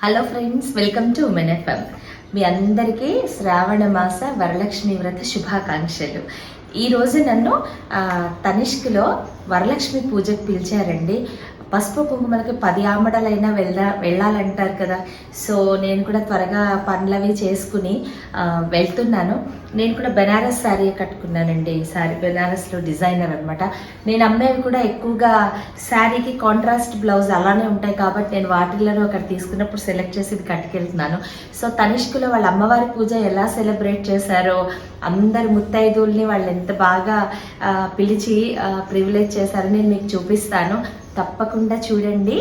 Hello friends, welcome to women FM. మీ అందరికీ శ్రావణ మాస వరలక్ష్మి వ్రత శుభాకాంక్షలు. ఈరోజు నన్ను తనిష్క్లో వరలక్ష్మి పూజకు పిలిచారండి. పసుపు కుంకుమలకి 10 ఆమడలైనా వెళ్ళాలంటారు కదా. సో నేను కూడా త్వరగా పనులవి చేసుకుని వెళ్తున్నాను. నేను కూడా బెనారస్ శారీ కట్టుకున్నానండి. ఈ శారీ బెనారస్లో డిజైనర్ అనమాట. నేను అమ్మేవి కూడా ఎక్కువగా శారీకి కాంట్రాస్ట్ బ్లౌజ్ అలానే ఉంటాయి కాబట్టి నేను వాటిల్లో అక్కడ తీసుకున్నప్పుడు సెలెక్ట్ చేసి ఇది కట్టుకెళ్తున్నాను. సో తనిష్క్లో వాళ్ళ అమ్మవారి పూజ ఎలా సెలబ్రేట్ చేశారో, అందరు ముత్తైదుల్ని వాళ్ళు ఎంత బాగా పిలిచి ప్రివిలేజ్ చేశారో నేను మీకు చూపిస్తాను. తప్పకుండా చూడండి.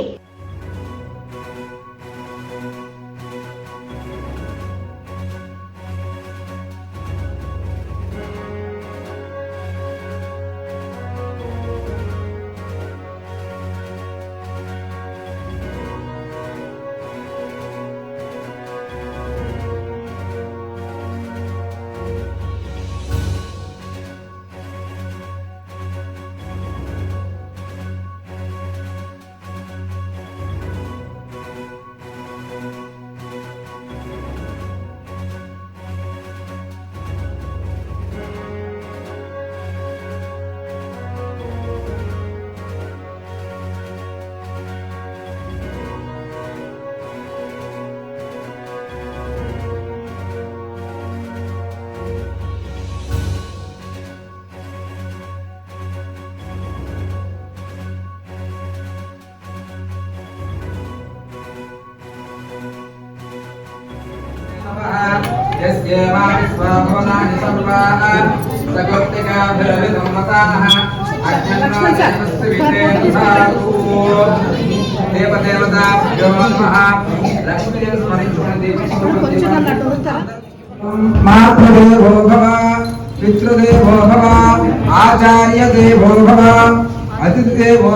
यस्येवा विश्वभुवनानि सर्वाः सगोप्तिकाभिरविसम्मताः अज्ञन्नादेवस्तुवितेषु देवदेवताभ्यो नमः लक्ष्मीं स्मरिष्यन्ति मातृदेवो भव पितृदेवो भव आचार्यदेवो भव अतिथिदेवो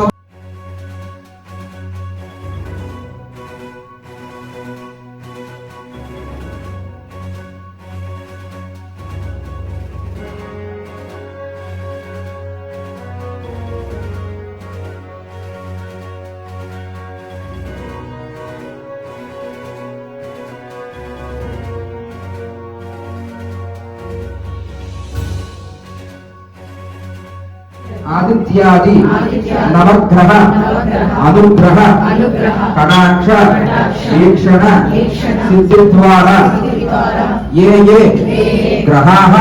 आदित्यादि नवग्रह अनुग्रह कटाक्ष वीक्षण सिद्धिद्वारा ये ग्रहाः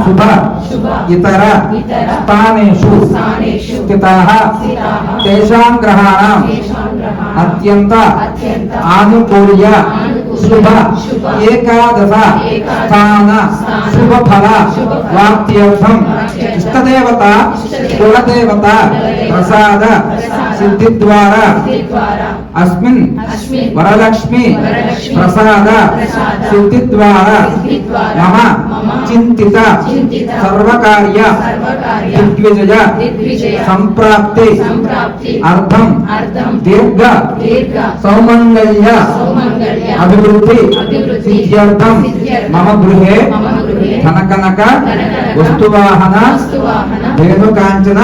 शुभ इतर स्थानेषु स्थिताः तेषां ग्रहाणाम् अत्यंत आनुकूल्य शुभ एकादश स्थान शुभ फल प्राप्त्यर्थम इष्टदेवता कुलदेवता प्रसाद सिद्धि द्वारा अस्मिन् वरलक्ष्मी प्रसाद सिद्धि द्वारा मम चिंतित सर्वकार्य दिग्विजय संप्राप्ति अर्थम दीर्घ सौमंगल्य अभिवृद्धि सिद्ध्यर्थम मम गृहे धनकनक वस्तुवाहन धेनुकांचन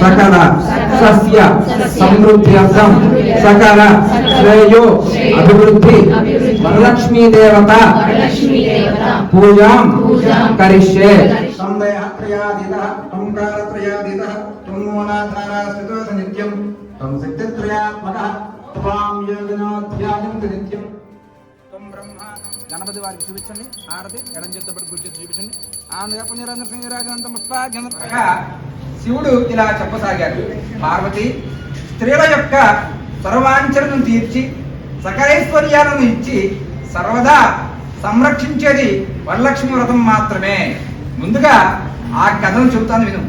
सकल सस्य समृद्ध्यर्थम सकल श्रेयो अभिवृद्धि वरलक्ष्मी देवता पूजां करिष्ये। संदेह त्रयादितः ओंकार त्रयादितः तन्मूलाधारास्थितो नित्यं तं सिद्धित्रयात्मकः त्वां योगिनो ध्यायन्ति नित्यं तं ब्रह्मा गणपति वाరికి చూపించండి. ఆరతి ఎడం చేతబడి గుడి చేత చూపించండి. ఆంధ్రప నిరంజన సింగరాజనంత పుష్పాగంధగా శివుడు ఇలా చెప్పసాగారు. పార్వతి స్త్రీల యొక్క సర్వాంచరణను తీర్చి సకలైశ్వర్యాలను ఇచ్చి సర్వదా సంరక్షించేది వరలక్ష్మి వ్రతం మాత్రమే. ముందుగా ఆ కథను చెబుతాను, విను.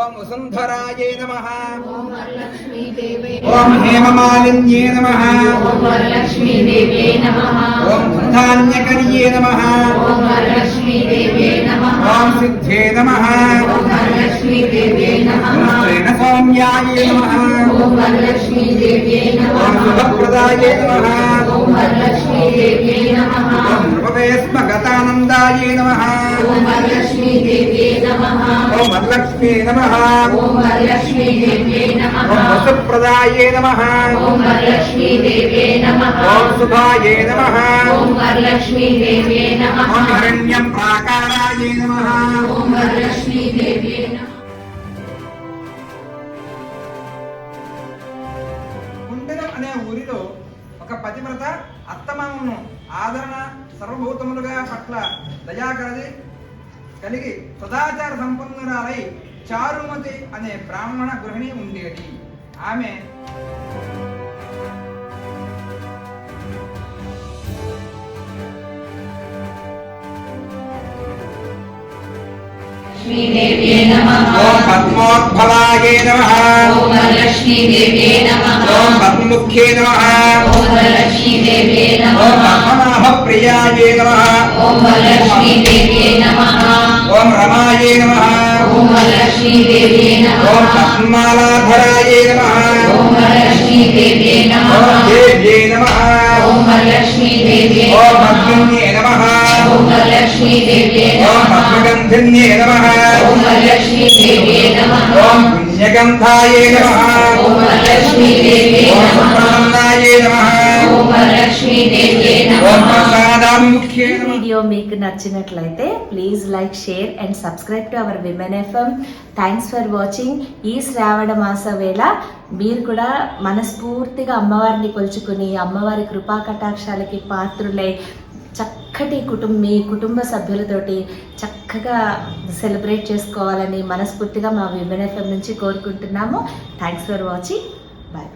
ఓం వసుంధరాయే నమః ఓం వరలక్ష్మీ దేవే ఓం హేమమాలిన్యే నమః ఓం వరలక్ష్మీ దేవే నమః ఓం ధన్ధాన్యకర్యే నమః ఓం వరలక్ష్మీ దేవే నమః ఓం సిద్ధే నమః ఓం వరలక్ష్మీ దేవే నమః ఓం శ్రేణ సౌమ్యాయే నమః ఓం వరలక్ష్మీ దేవే ఓం నమః శుభప్రదాయే నమః ఓం వరలక్ష్మీ దేవే నమః ఓం నృపవేస్మగతానందాయే నమః ఓం వరలక్ష్మీ దేవే నమః ఓం వరలక్ష్మీ నమః ఓం వరలక్ష్మీ దేవే నమః ఓం వసుప్రదాయే నమః ఓం వరలక్ష్మీ దేవే నమః ఓం శుభాయే నమః ఓం వరలక్ష్మీ దేవే నమః ఓం హిరణ్యం ప్రాకారాయే నమః ఓం వరలక్ష్మీ దేవే నమః కుండలం అనే ఊరిలో ఒక పతివ్రత అత్తమామను ఆదరణ సర్వభూతములుగా పట్ల దయాకరది కలిగి సదాచార సంపన్నురాలై చారుమతి అనే బ్రాహ్మణ గృహిణి ఉండేది. ఆమె లక్ష్మీ దేవే నమః ఓం పద్మోద్భవాయే నమః ఓం వరలక్ష్మీ దేవే నమః ఓం పద్మముఖ్యే నమః ఓం వరలక్ష్మీ దేవే ఓం నమః పద్మనాభ ప్రియాయే నమః ఓం వరలక్ష్మీ దేవే నమః ఓం రమాయే నమః ఓం వరలక్ష్మీ దేవే ఓం నమః పద్మాలాధరాయే నమః ఓం వరలక్ష్మీ దేవే ఓం నమః దేవ్యే నమః ఓం వరలక్ష్మీ దేవే ఓం నమః పద్మిన్యే నమః ఓం వరలక్ష్మీ దేవే ఓం నమః పద్మగంధిన్యే నమః ఓం వరలక్ష్మీ దేవే నమః ఓం పుణ్యగంధాయే నమః ఓం వరలక్ష్మీ దేవే ఓం నమః సుప్రసన్నాయే నమః ఓం వరలక్ష్మీ దేవే ఓం నమః ప్రసాదాముఖ్యే ఈ నమః. వీడియో మీకు నచ్చినట్లయితే please like, share and subscribe to our women FM. Thanks for watching. ఈ శ్రావణ మాస వేళ మీరు కూడా మనస్ఫూర్తిగా అమ్మవారిని కొలుచుకుని అమ్మవారి కృపా కటాక్షాలకి పాత్రులై చక్కటి మీ కుటుంబ సభ్యులతోటి చక్కగా సెలబ్రేట్ చేసుకోవాలని మనస్ఫూర్తిగా మా విమెన్ ఎఫ్ఎం నుంచి కోరుకుంటున్నాము. Thanks for watching. బాయ్.